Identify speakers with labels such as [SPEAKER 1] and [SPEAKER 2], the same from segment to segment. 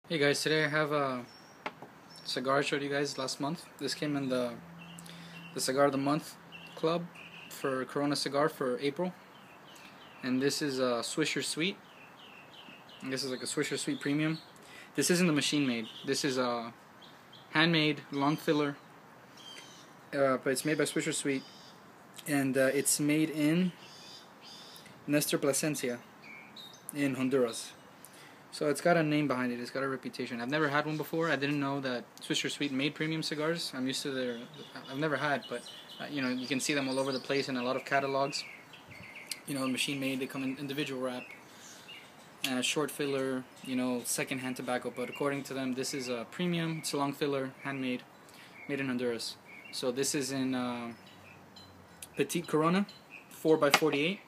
[SPEAKER 1] Hey guys, today I have a cigar I showed you guys last month. This came in the Cigar of the Month club for Corona Cigar for April. And this is a Swisher Sweet. And this is like a Swisher Sweet Premium. This isn't the machine made. This is a handmade, long filler. But it's made by Swisher Sweet. And it's made in Nestor Plasencia in Honduras. So it's got a name behind it. It's got a reputation. I've never had one before. I didn't know that Swisher Sweet made premium cigars. I'm used to their... I've never had, but you can see them all over the place in a lot of catalogs. Machine made. They come in individual wrap, short filler. Second-hand tobacco. But according to them, this is a premium. It's a long filler, handmade, made in Honduras. So this is in petite Corona, 4x48,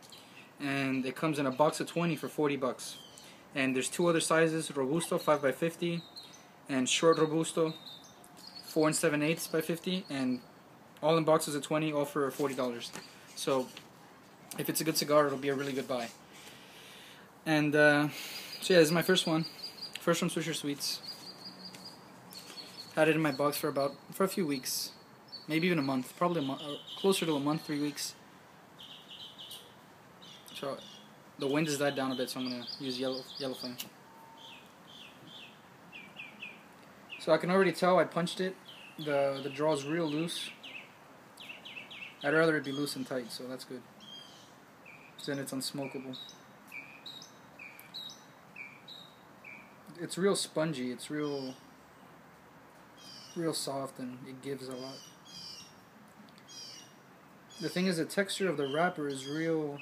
[SPEAKER 1] and it comes in a box of 20 for $40. And there's two other sizes: Robusto 5x50 and short Robusto 4 7/8 by 50, and all in boxes of 20, all for $40. So if it's a good cigar, it'll be a really good buy. And so yeah, this is my first one from Swisher Sweets. Had it in my box for a few weeks, maybe even a month, probably closer to a month, 3 weeks. So the wind has died down a bit, so I'm going to use yellow flame. So I can already tell I punched it. The draw is real loose. I'd rather it be loose and tight, so that's good. Then it's unsmokable. It's real spongy. It's real soft, and it gives a lot. The thing is, the texture of the wrapper is real...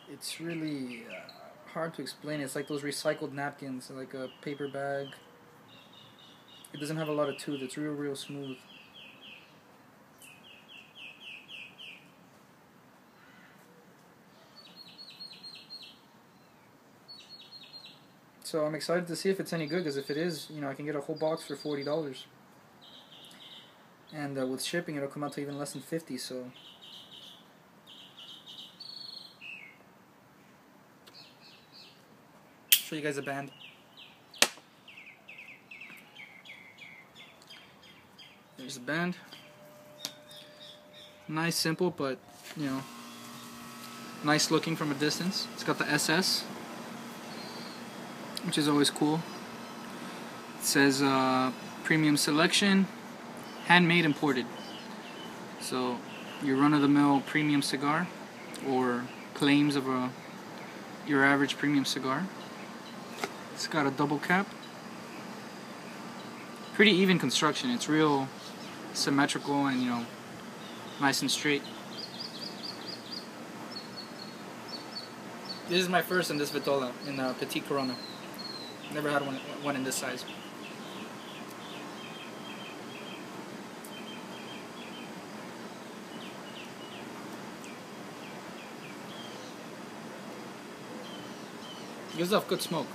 [SPEAKER 1] It's really hard to explain. It's like those recycled napkins, like a paper bag. It doesn't have a lot of tooth. It's real smooth. So I'm excited to see if it's any good, because if it is, I can get a whole box for $40. And with shipping, it'll come out to even less than $50. So. Show you guys a band. There's the band. Nice, simple, but nice looking from a distance. It's got the SS, which is always cool. It says premium selection, handmade, imported. So your run-of-the-mill premium cigar, or claims of your average premium cigar. It's got a double cap. Pretty even construction. It's real symmetrical and nice and straight. This is my first in this Vitola in Petite Corona. Never had one in this size. Gives off good smoke.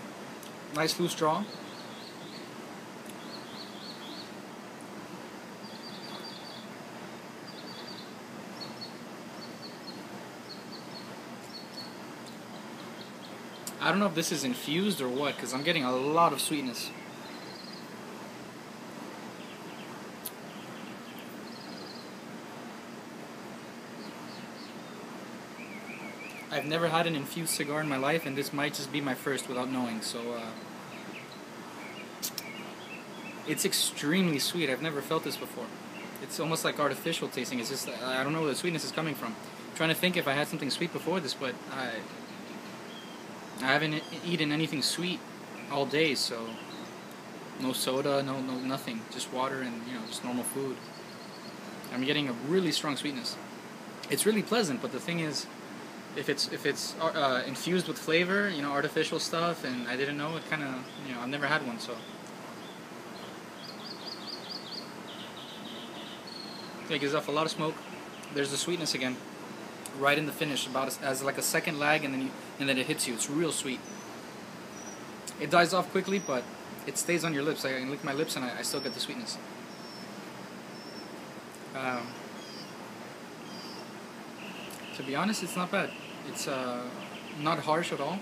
[SPEAKER 1] Nice loose draw. I don't know if this is infused or what, because I'm getting a lot of sweetness. I've never had an infused cigar in my life, and this might just be my first without knowing, so it's extremely sweet. I've never felt this before. It's almost like artificial tasting. It's just, I don't know where the sweetness is coming from. I'm trying to think if I had something sweet before this, but I haven't eaten anything sweet all day, so no soda, no nothing, just water and just normal food. I'm getting a really strong sweetness. It's really pleasant, but the thing is, if it's infused with flavor, artificial stuff, and I didn't know, it kind of, I've never had one, so. It gives off a lot of smoke. There's the sweetness again, right in the finish, about as like a second lag, and then it hits you. It's real sweet. It dies off quickly, but it stays on your lips. I can lick my lips, and I still get the sweetness. To be honest, it's not bad. It's not harsh at all.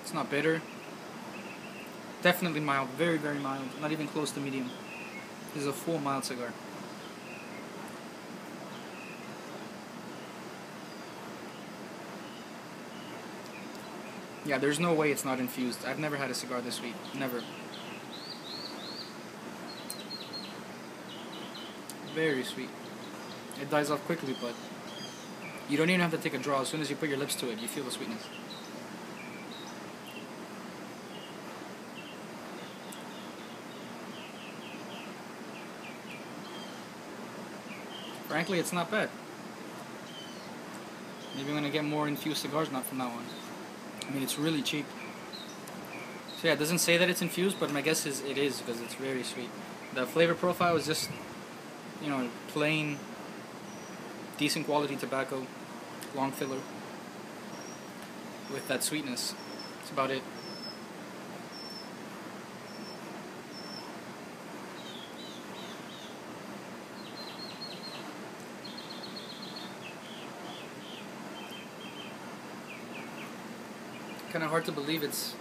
[SPEAKER 1] It's not bitter. Definitely mild, very, very mild. Not even close to medium. This is a full mild cigar. Yeah, there's no way it's not infused. I've never had a cigar this sweet. Never. Very sweet. It dies off quickly, but you don't even have to take a draw. As soon as you put your lips to it, you feel the sweetness. Frankly, it's not bad. Maybe I'm gonna get more infused cigars, not from that one. I mean, it's really cheap. So yeah, it doesn't say that it's infused, but my guess is it is, because it's very sweet. The flavor profile is just, you know, plain, decent quality tobacco, long filler, with that sweetness. That's about it. Kind of hard to believe it's,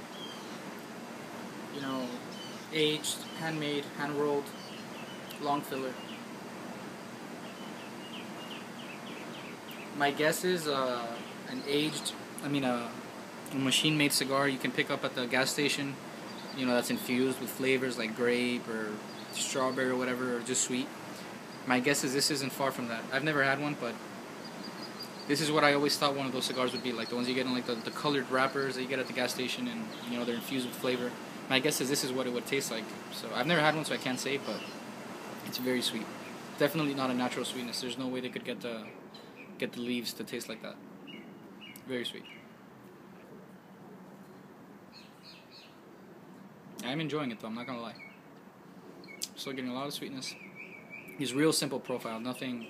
[SPEAKER 1] you know, aged, handmade, hand rolled, long filler. My guess is a machine made cigar you can pick up at the gas station, you know, that's infused with flavors like grape or strawberry or whatever, or just sweet. My guess is this isn't far from that. I've never had one, but this is what I always thought one of those cigars would be like, the ones you get in like the colored wrappers that you get at the gas station, and you know, they're infused with flavor. My guess is this is what it would taste like. So I've never had one, so I can't say, but it's very sweet. Definitely not a natural sweetness. There's no way they could get the leaves to taste like that. Very sweet. I'm enjoying it though, I'm not gonna lie. Still getting a lot of sweetness. He's real simple profile, nothing,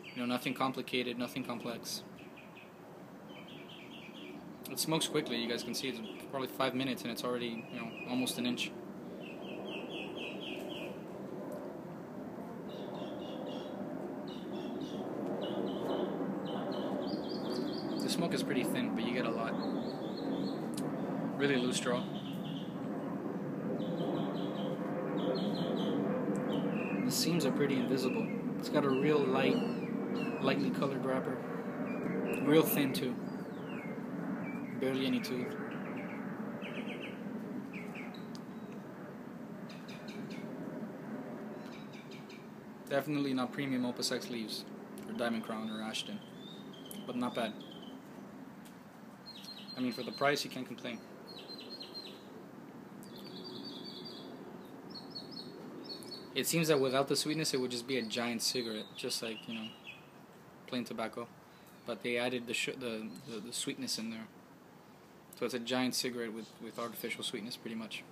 [SPEAKER 1] you know, nothing complicated, nothing complex. It smokes quickly, you guys can see it's probably 5 minutes and it's already, you know, almost an inch. The smoke is pretty thin, but you get a lot. Really loose draw. The seams are pretty invisible. It's got a real lightly colored wrapper. Real thin too. Barely any tooth. Definitely not premium Opus X leaves, or Diamond Crown, or Ashton, but not bad. I mean, for the price, you can't complain. It seems that without the sweetness, it would just be a giant cigarette, just like, you know, plain tobacco. But they added the sweetness in there. So it's a giant cigarette with artificial sweetness, pretty much.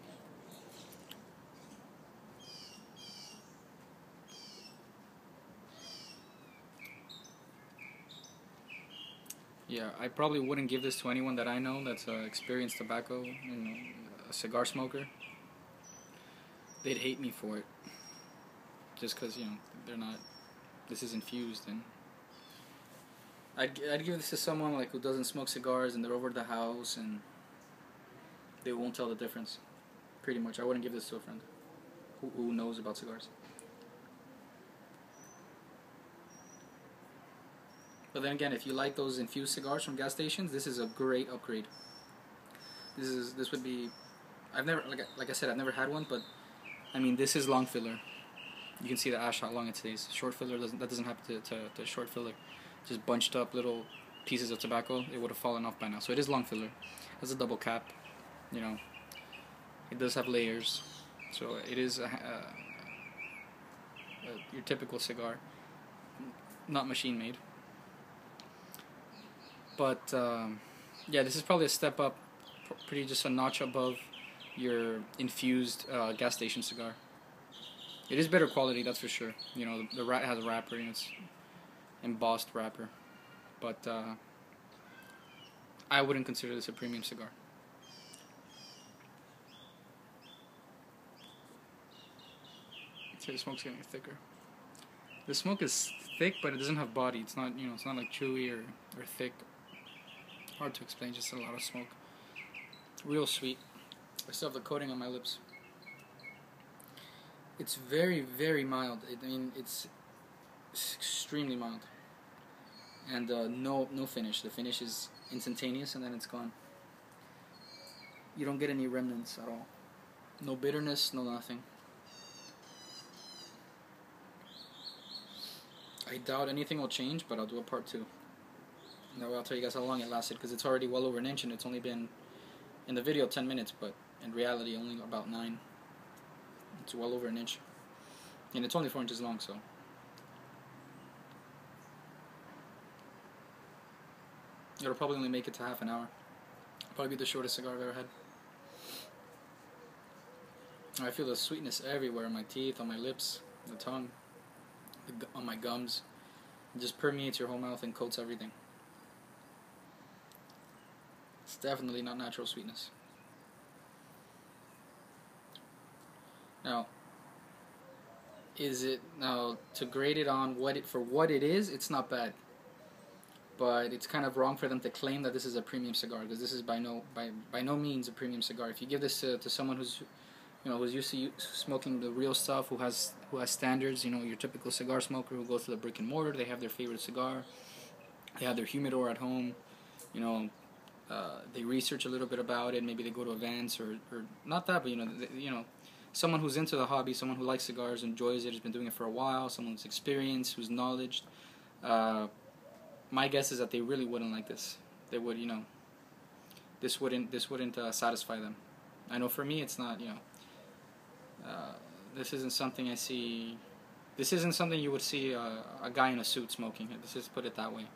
[SPEAKER 1] Yeah, I probably wouldn't give this to anyone that I know that's an experienced tobacco, you know, a cigar smoker. They'd hate me for it. Just because, you know, they're not, this is infused, and I'd give this to someone like who doesn't smoke cigars and they're over at the house and they won't tell the difference. Pretty much, I wouldn't give this to a friend who knows about cigars. But then again, if you like those infused cigars from gas stations, this is a great upgrade. This would be, I've never, like I said, I've never had one, but I mean, this is long filler. You can see the ash, how long it stays. Short filler doesn't happen to short filler. Just bunched up little pieces of tobacco, it would have fallen off by now. So it is long filler. It has a double cap, you know. It does have layers, so it is your typical cigar, not machine made. But yeah, this is probably a step up, pretty just a notch above your infused gas station cigar. It is better quality, that's for sure. You know, the rat has a wrapper, and it's embossed wrapper. But I wouldn't consider this a premium cigar. See, the smoke's getting thicker. The smoke is thick, but it doesn't have body. It's not, you know, it's not like chewy or thick. Hard to explain, just a lot of smoke. Real sweet. I still have the coating on my lips. It's very, very mild. I mean, it's extremely mild. And no finish. The finish is instantaneous and then it's gone. You don't get any remnants at all. No bitterness, no nothing. I doubt anything will change, but I'll do a part 2. That way I'll tell you guys how long it lasted, because it's already well over an inch and it's only been, in the video, 10 minutes, but in reality only about 9. It's well over an inch. And it's only 4 inches long, so. It'll probably only make it to half an hour. Probably be the shortest cigar I've ever had. I feel the sweetness everywhere, on my teeth, on my lips, the tongue, on my gums. It just permeates your whole mouth and coats everything. It's definitely not natural sweetness. Now, to grade it on for what it is, it's not bad. But it's kind of wrong for them to claim that this is a premium cigar, because this is by no means a premium cigar. If you give this to someone who's used to smoking the real stuff, who has standards, your typical cigar smoker who goes to the brick and mortar, they have their favorite cigar, they have their humidor at home, they research a little bit about it, maybe they go to events or not that, but someone who's into the hobby, someone who likes cigars, enjoys it, has been doing it for a while, someone who's experienced, who's knowledge. My guess is that they really wouldn't like this. They would, this wouldn't satisfy them. I know for me, it's not, this isn't something I see. This isn't something you would see a guy in a suit smoking. Let's just put it that way.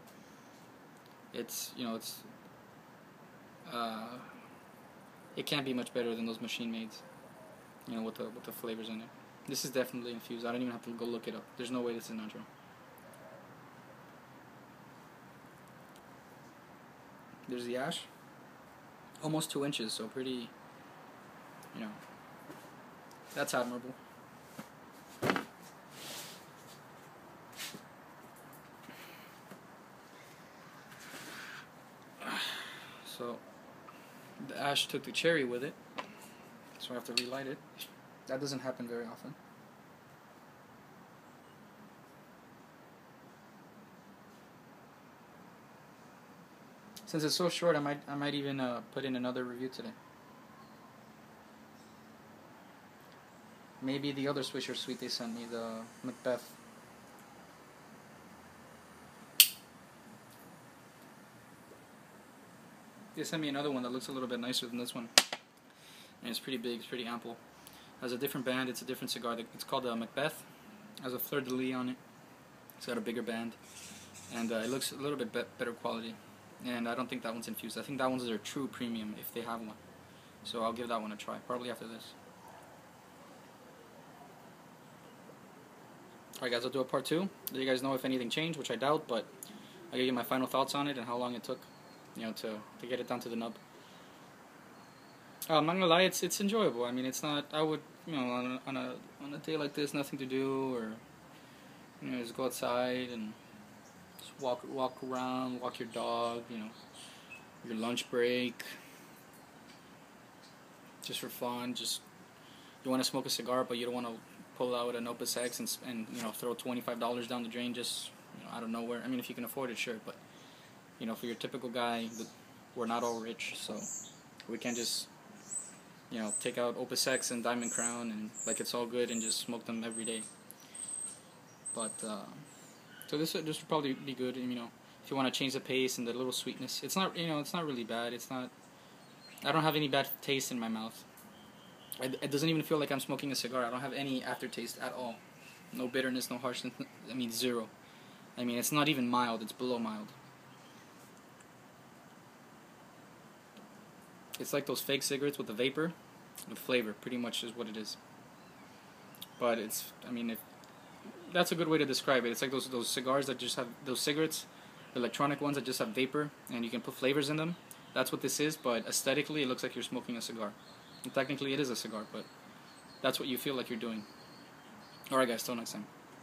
[SPEAKER 1] It's, it can't be much better than those machine mades, with the flavors in it. This is definitely infused. I don't even have to go look it up. There's no way this is natural. There's the ash. Almost 2 inches, so pretty, that's admirable. So, the ash took the cherry with it, so I have to relight it. That doesn't happen very often. Since it's so short, I might even put in another review today. Maybe the other Swisher suite they sent me, the Macbeth. They sent me another one that looks a little bit nicer than this one. And it's pretty big, it's pretty ample. Has a different band, it's a different cigar. It's called Macbeth. Has a fleur de lis on it. It's got a bigger band. And it looks a little bit better quality. And I don't think that one's infused. I think that one's their true premium, if they have one. So I'll give that one a try, probably after this. Alright guys, I'll do a part 2. Let you guys know if anything changed, which I doubt, but I'll give you my final thoughts on it and how long it took, to get it down to the nub. I'm not gonna lie, it's enjoyable. I mean, it's not, I would, on a day like this, nothing to do, or, just go outside and just walk around, walk your dog, your lunch break, just for fun, you want to smoke a cigar, but you don't want to pull out an Opus X and throw $25 down the drain just out of nowhere. I mean, if you can afford it, sure, but for your typical guy, we're not all rich, so we can't just take out Opus X and Diamond Crown and like it's all good and just smoke them every day. But so this would probably be good. If you want to change the pace and the little sweetness, it's not it's not really bad. It's not. I don't have any bad taste in my mouth. It doesn't even feel like I'm smoking a cigar. I don't have any aftertaste at all. No bitterness, no harshness. I mean, zero. I mean, it's not even mild. It's below mild. It's like those fake cigarettes with the vapor, with flavor. Pretty much is what it is. But it's, that's a good way to describe it. It's like those cigars that just have, those cigarettes, the electronic ones that just have vapor, and you can put flavors in them. That's what this is, but aesthetically it looks like you're smoking a cigar. And technically it is a cigar, but that's what you feel like you're doing. Alright guys, till next time.